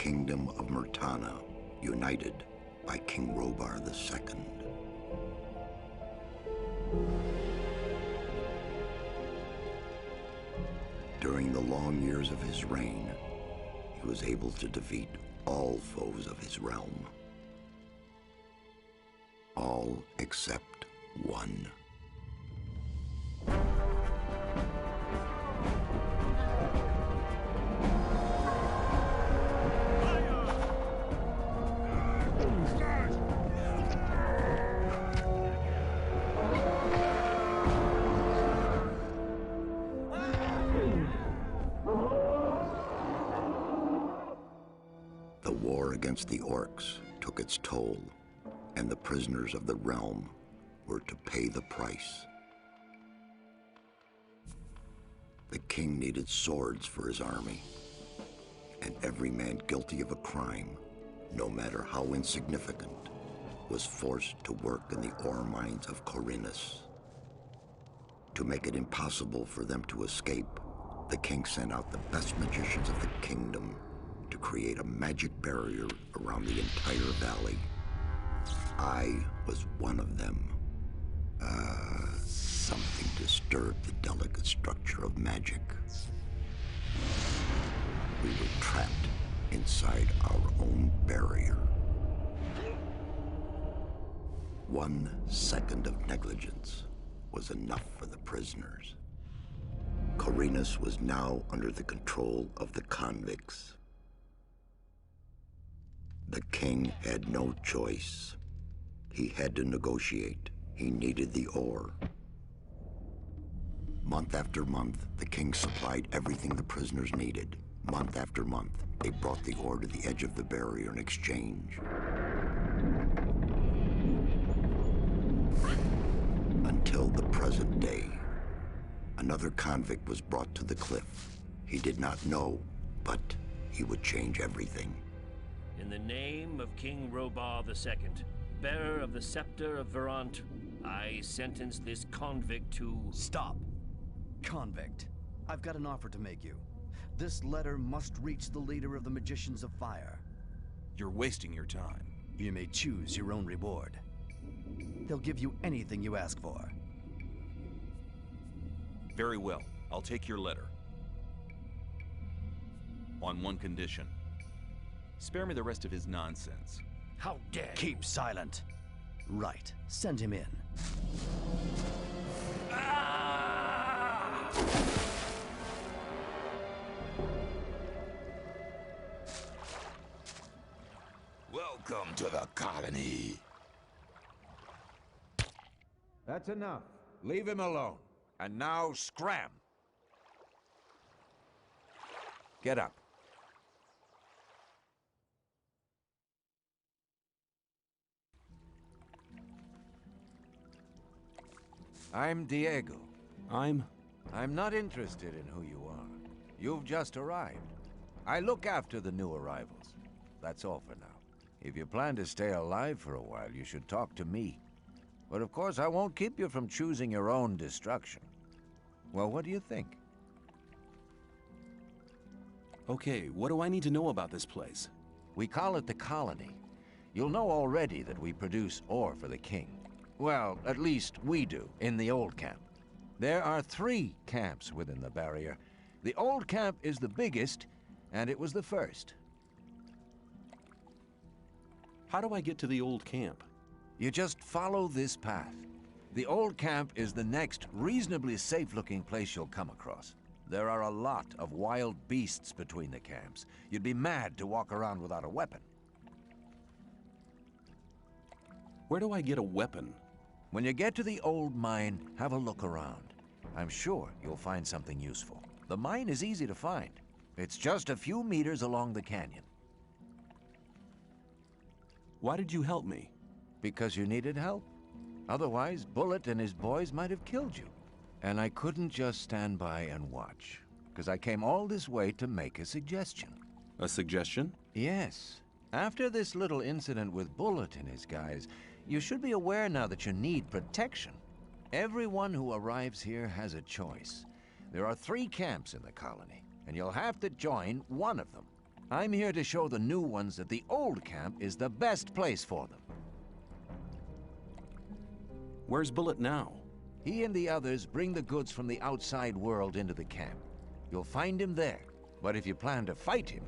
kingdom of Murtana, united by King Robar II. During the long years of his reign, he was able to defeat all foes of his realm. All except one. The war against the orcs took its toll, and the prisoners of the realm were to pay the price. The king needed swords for his army, and every man guilty of a crime, no matter how insignificant, was forced to work in the ore mines of Khorinis. To make it impossible for them to escape, the king sent out the best magicians of the kingdom to create a magic barrier around the entire valley. I was one of them. Something disturbed the delicate structure of magic. We were trapped inside our own barrier. 1 second of negligence was enough for the prisoners. Khorinis was now under the control of the convicts. The king had no choice. He had to negotiate. He needed the ore. Month after month, the king supplied everything the prisoners needed. Month after month, they brought the ore to the edge of the barrier in exchange. Until the present day. Another convict was brought to the cliff. He did not know, but he would change everything. In the name of King Robar II, bearer of the scepter of Verant, I sentence this convict to... Stop. Convict. I've got an offer to make you. This letter must reach the leader of the Magicians of Fire. You're wasting your time. You may choose your own reward. They'll give you anything you ask for. Very well. I'll take your letter. On one condition. Spare me the rest of his nonsense. How dare you? Keep silent. Right. Send him in. Welcome to the colony. That's enough. Leave him alone. And now scram. Get up. I'm Diego. I'm not interested in who you are. You've just arrived. I look after the new arrivals. That's all for now. If you plan to stay alive for a while, you should talk to me. But of course, I won't keep you from choosing your own destruction. Well, what do you think? Okay, what do I need to know about this place? We call it the colony. You'll know already that we produce ore for the king. Well, at least we do, in the old camp. There are 3 camps within the barrier. The old camp is the biggest, and it was the first. How do I get to the old camp? You just follow this path. The old camp is the next reasonably safe-looking place you'll come across. There are a lot of wild beasts between the camps. You'd be mad to walk around without a weapon. Where do I get a weapon? When you get to the old mine, have a look around. I'm sure you'll find something useful. The mine is easy to find. It's just a few meters along the canyon. Why did you help me? Because you needed help. Otherwise, Bullet and his boys might have killed you. And I couldn't just stand by and watch, because I came all this way to make a suggestion. A suggestion? Yes. After this little incident with Bullet and his guys, you should be aware now that you need protection. Everyone who arrives here has a choice. There are 3 camps in the colony, and you'll have to join one of them. I'm here to show the new ones that the old camp is the best place for them. Where's Bullet now? He and the others bring the goods from the outside world into the camp. You'll find him there, but if you plan to fight him,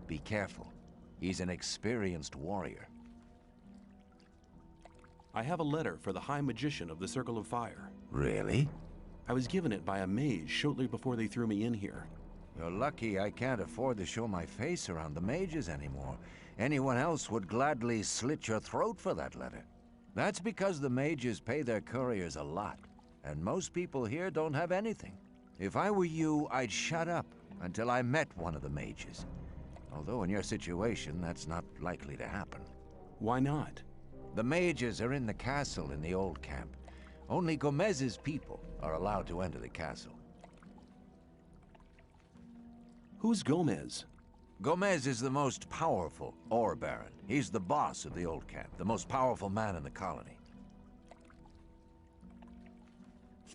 be careful. He's an experienced warrior. I have a letter for the High Magician of the Circle of Fire. Really? I was given it by a mage shortly before they threw me in here. You're lucky I can't afford to show my face around the mages anymore. Anyone else would gladly slit your throat for that letter. That's because the mages pay their couriers a lot, and most people here don't have anything. If I were you, I'd shut up until I met one of the mages. Although in your situation, that's not likely to happen. Why not? The mages are in the castle in the old camp. Only Gomez's people are allowed to enter the castle. Who's Gomez? Gomez is the most powerful ore baron. He's the boss of the old camp, the most powerful man in the colony.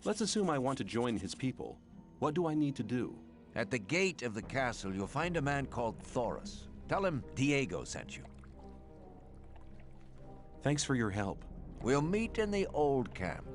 Let's assume I want to join his people. What do I need to do? At the gate of the castle, you'll find a man called Thoris. Tell him Diego sent you. Thanks for your help. We'll meet in the old camp.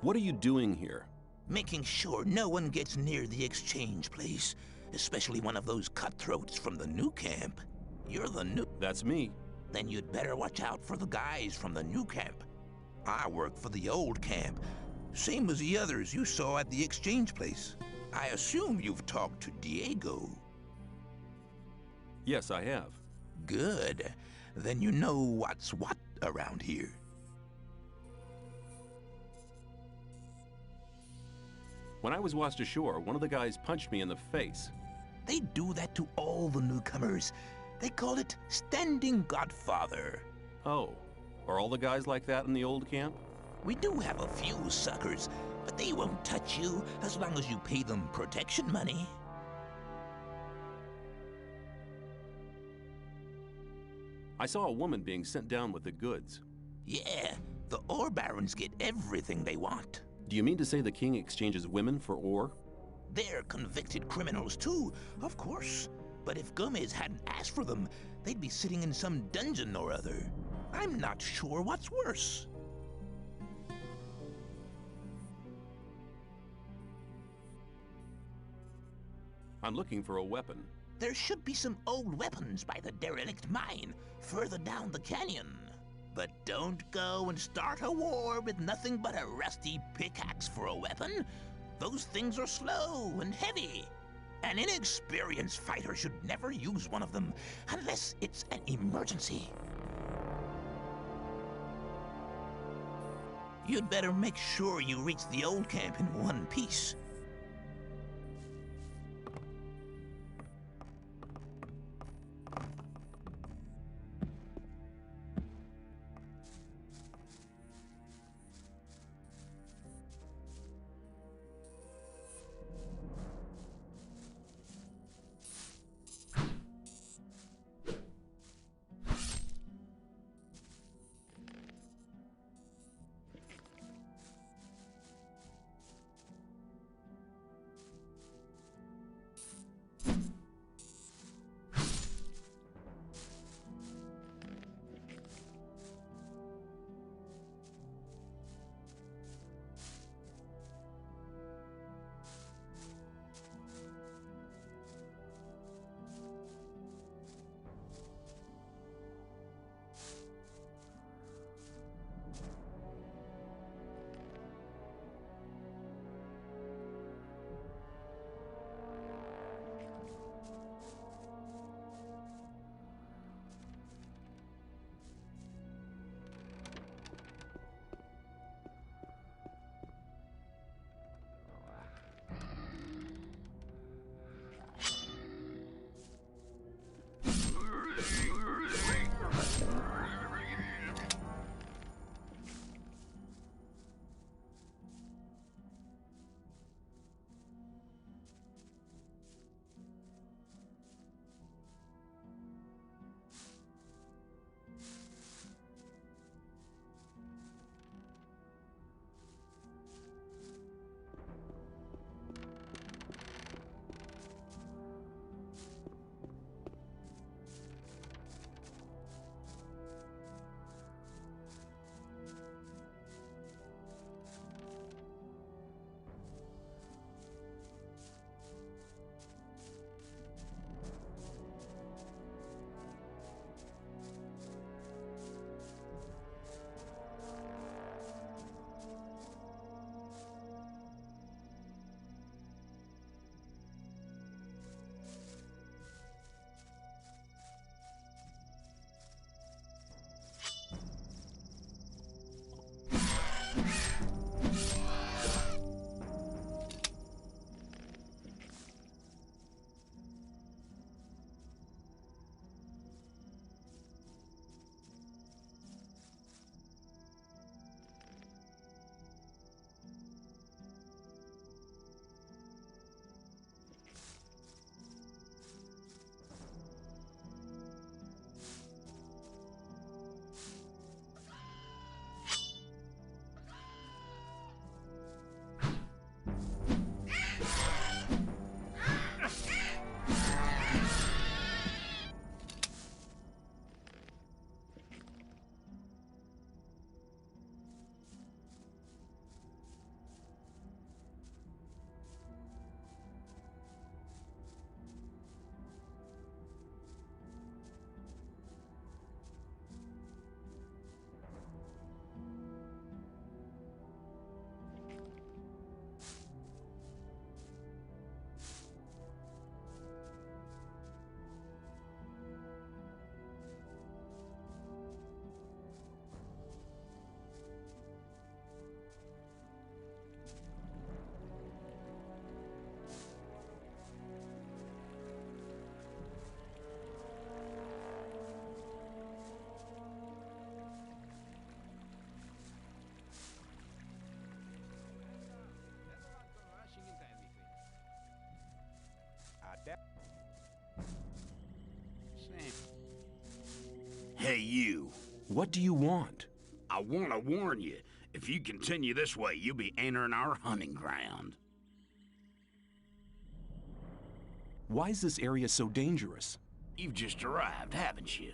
What are you doing here? Making sure no one gets near the exchange place, especially one of those cutthroats from the new camp. You're the new... That's me. Then you'd better watch out for the guys from the new camp. I work for the old camp, same as the others you saw at the exchange place. I assume you've talked to Diego. Yes, I have. Good. Then you know what's what around here. When I was washed ashore, one of the guys punched me in the face. They do that to all the newcomers. They call it Standing Godfather. Oh, are all the guys like that in the old camp? We do have a few suckers, but they won't touch you as long as you pay them protection money. I saw a woman being sent down with the goods. Yeah, the ore barons get everything they want. Do you mean to say the king exchanges women for ore? They're convicted criminals too, of course. But if Gomez hadn't asked for them, they'd be sitting in some dungeon or other. I'm not sure what's worse. I'm looking for a weapon. There should be some old weapons by the derelict mine, further down the canyon. But don't go and start a war with nothing but a rusty pickaxe for a weapon. Those things are slow and heavy. An inexperienced fighter should never use one of them unless it's an emergency. You'd better make sure you reach the old camp in one piece. you. What do you want? I want to warn you. If you continue this way, you'll be entering our hunting ground. Why is this area so dangerous? You've just arrived, haven't you?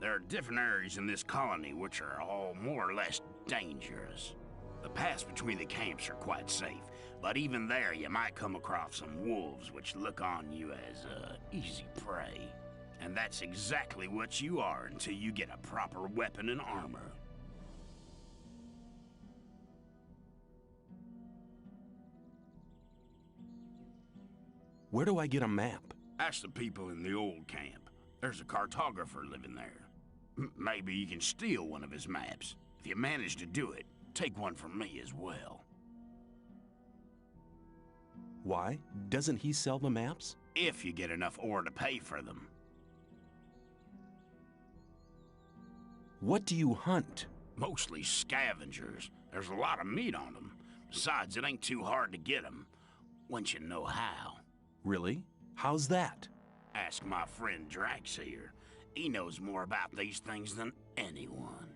There are different areas in this colony which are all more or less dangerous. The paths between the camps are quite safe, but even there you might come across some wolves which look on you as easy prey. And that's exactly what you are until you get a proper weapon and armor. Where do I get a map? Ask the people in the old camp. There's a cartographer living there. Maybe you can steal one of his maps. If you manage to do it, take one from me as well. Why? Doesn't he sell the maps? If you get enough ore to pay for them. What do you hunt? Mostly scavengers. There's a lot of meat on them. Besides, it ain't too hard to get them, once you know how. Really? How's that? Ask my friend Drax here. He knows more about these things than anyone.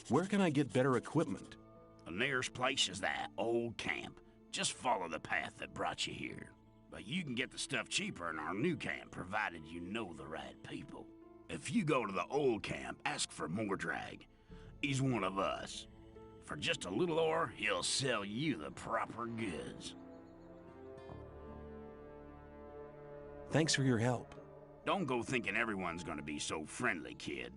Where can I get better equipment? The nearest place is that old camp. Just follow the path that brought you here. But you can get the stuff cheaper in our new camp, provided you know the right people. If you go to the old camp, ask for Mordrag. He's one of us. For just a little ore, he'll sell you the proper goods. Thanks for your help. Don't go thinking everyone's gonna be so friendly, kid.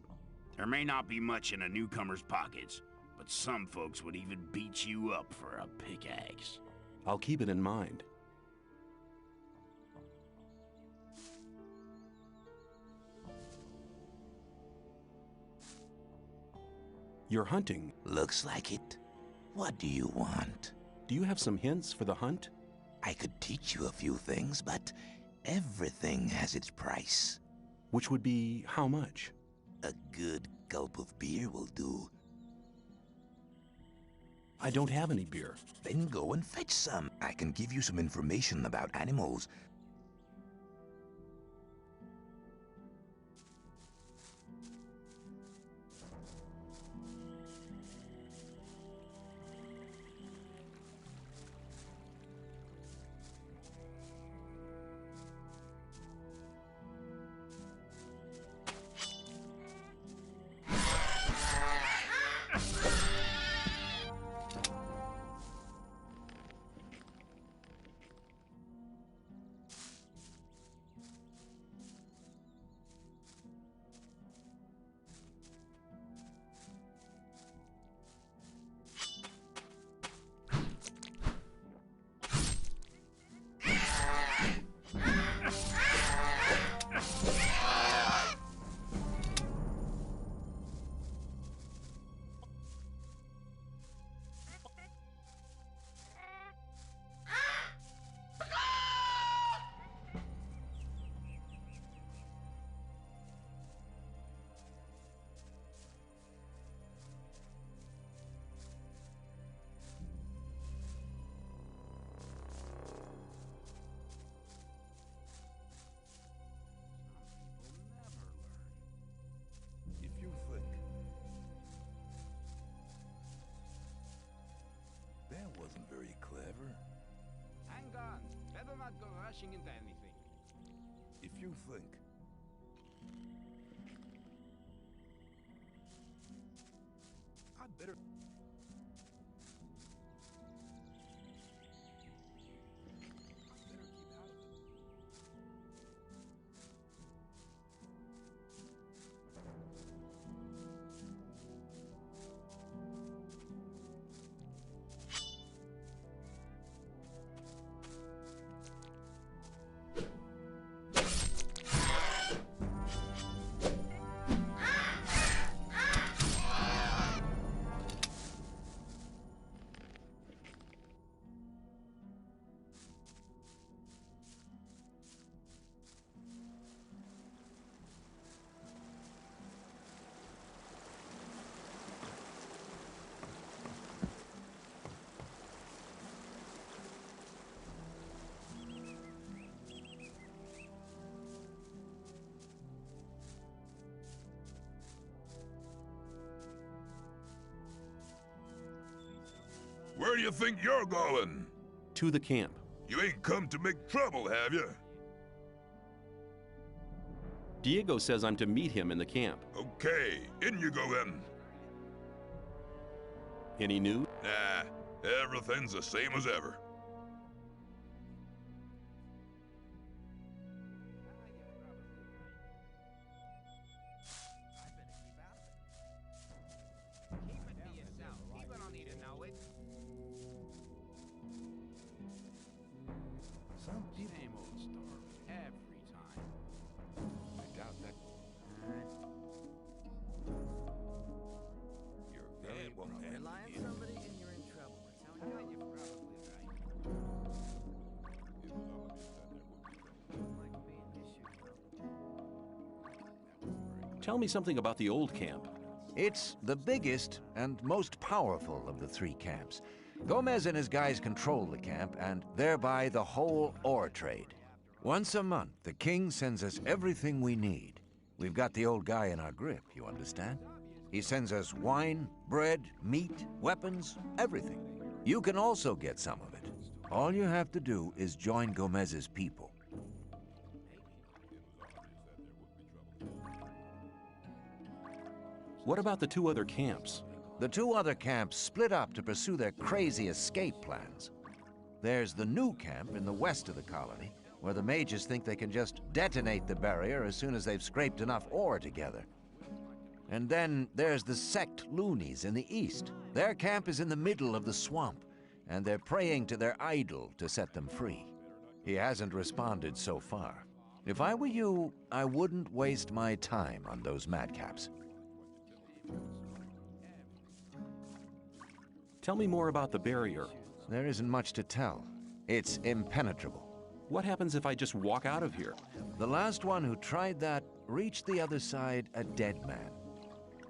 There may not be much in a newcomer's pockets, but some folks would even beat you up for a pickaxe. I'll keep it in mind. You're hunting. Looks like it. What do you want? Do you have some hints for the hunt? I could teach you a few things, but everything has its price. Which would be how much? A good gulp of beer will do. I don't have any beer. Then go and fetch some. I can give you some information about animals. Wasn't very clever. Hang on. Better not go rushing into anything. If you think. I'd better... Where do you think you're going? To the camp. You ain't come to make trouble, have you? Diego says I'm to meet him in the camp. Okay, in you go then. Any news? Nah, everything's the same as ever. Keep it to yourself. People don't need to know it. Some Same old story. Every time. I doubt that. You're very well. Rely on somebody and you're in trouble. That's how it goes. You're probably Like being issued. Tell me something about the old camp. It's the biggest and most powerful of the three camps. Gomez and his guys control the camp and thereby the whole ore trade. Once a month, the king sends us everything we need. We've got the old guy in our grip, you understand? He sends us wine, bread, meat, weapons, everything. You can also get some of it. All you have to do is join Gomez's people. What about the two other camps? The two other camps split up to pursue their crazy escape plans. There's the new camp in the west of the colony, where the mages think they can just detonate the barrier as soon as they've scraped enough ore together. And then there's the sect loonies in the east. Their camp is in the middle of the swamp, and they're praying to their idol to set them free. He hasn't responded so far. If I were you, I wouldn't waste my time on those madcaps. Tell me more about the barrier. There isn't much to tell. It's impenetrable. What happens if I just walk out of here? The last one who tried that reached the other side a dead man.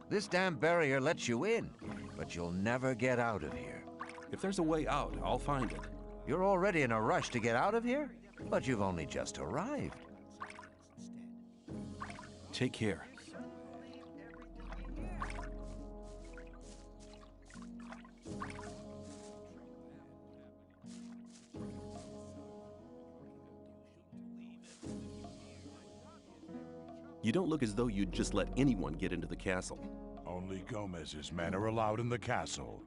This damn barrier lets you in, but you'll never get out of here. If there's a way out, I'll find it. You're already in a rush to get out of here? But you've only just arrived. Take care. You don't look as though you'd just let anyone get into the castle. Only Gomez's men are allowed in the castle.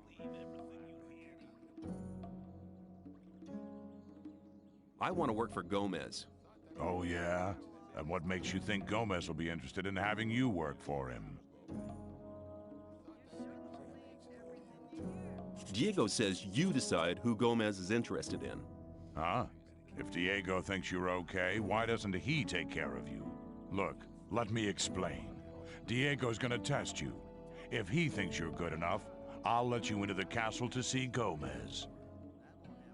I want to work for Gomez. Oh, yeah? And what makes you think Gomez will be interested in having you work for him? Diego says you decide who Gomez is interested in. Huh? If Diego thinks you're okay, why doesn't he take care of you? Look, let me explain. Diego's gonna test you. If he thinks you're good enough, I'll let you into the castle to see Gomez.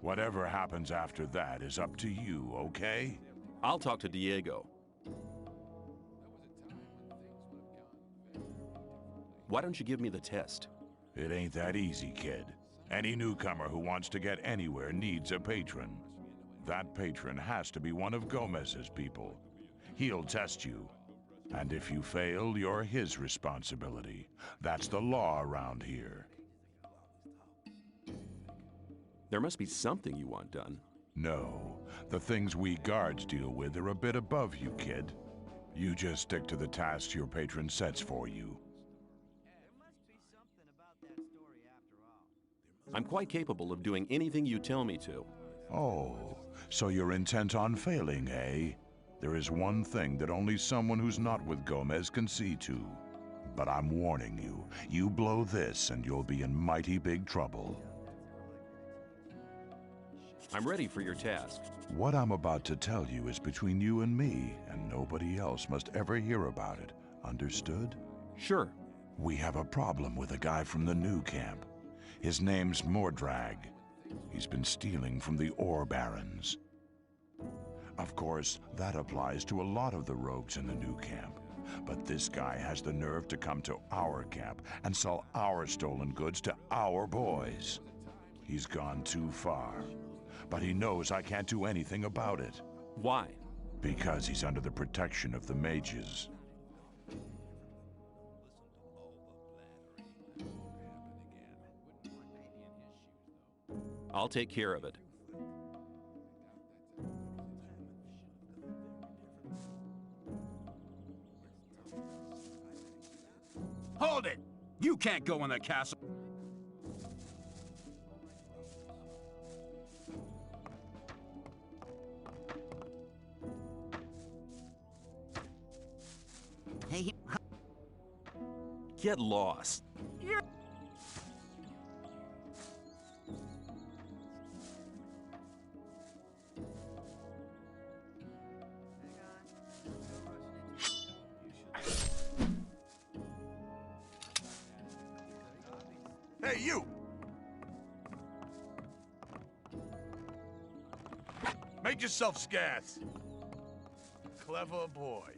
Whatever happens after that is up to you, okay? I'll talk to Diego. Why don't you give me the test? It ain't that easy, kid. Any newcomer who wants to get anywhere needs a patron. That patron has to be one of Gomez's people. He'll test you. And if you fail, you're his responsibility. That's the law around here. There must be something you want done. No. The things we guards deal with are a bit above you, kid. You just stick to the tasks your patron sets for you. I'm quite capable of doing anything you tell me to. Oh, so you're intent on failing, eh? There is one thing that only someone who's not with Gomez can see to. But I'm warning you, you blow this and you'll be in mighty big trouble. I'm ready for your task. What I'm about to tell you is between you and me, and nobody else must ever hear about it. Understood? Sure. We have a problem with a guy from the new camp. His name's Mordrag. He's been stealing from the ore barons. Of course, that applies to a lot of the rogues in the new camp. But this guy has the nerve to come to our camp and sell our stolen goods to our boys. He's gone too far. But he knows I can't do anything about it. Why? Because he's under the protection of the mages. I'll take care of it. Hold it! You can't go in the castle. Hey, Get lost. Hey, you! Make yourself scarce. Clever boy.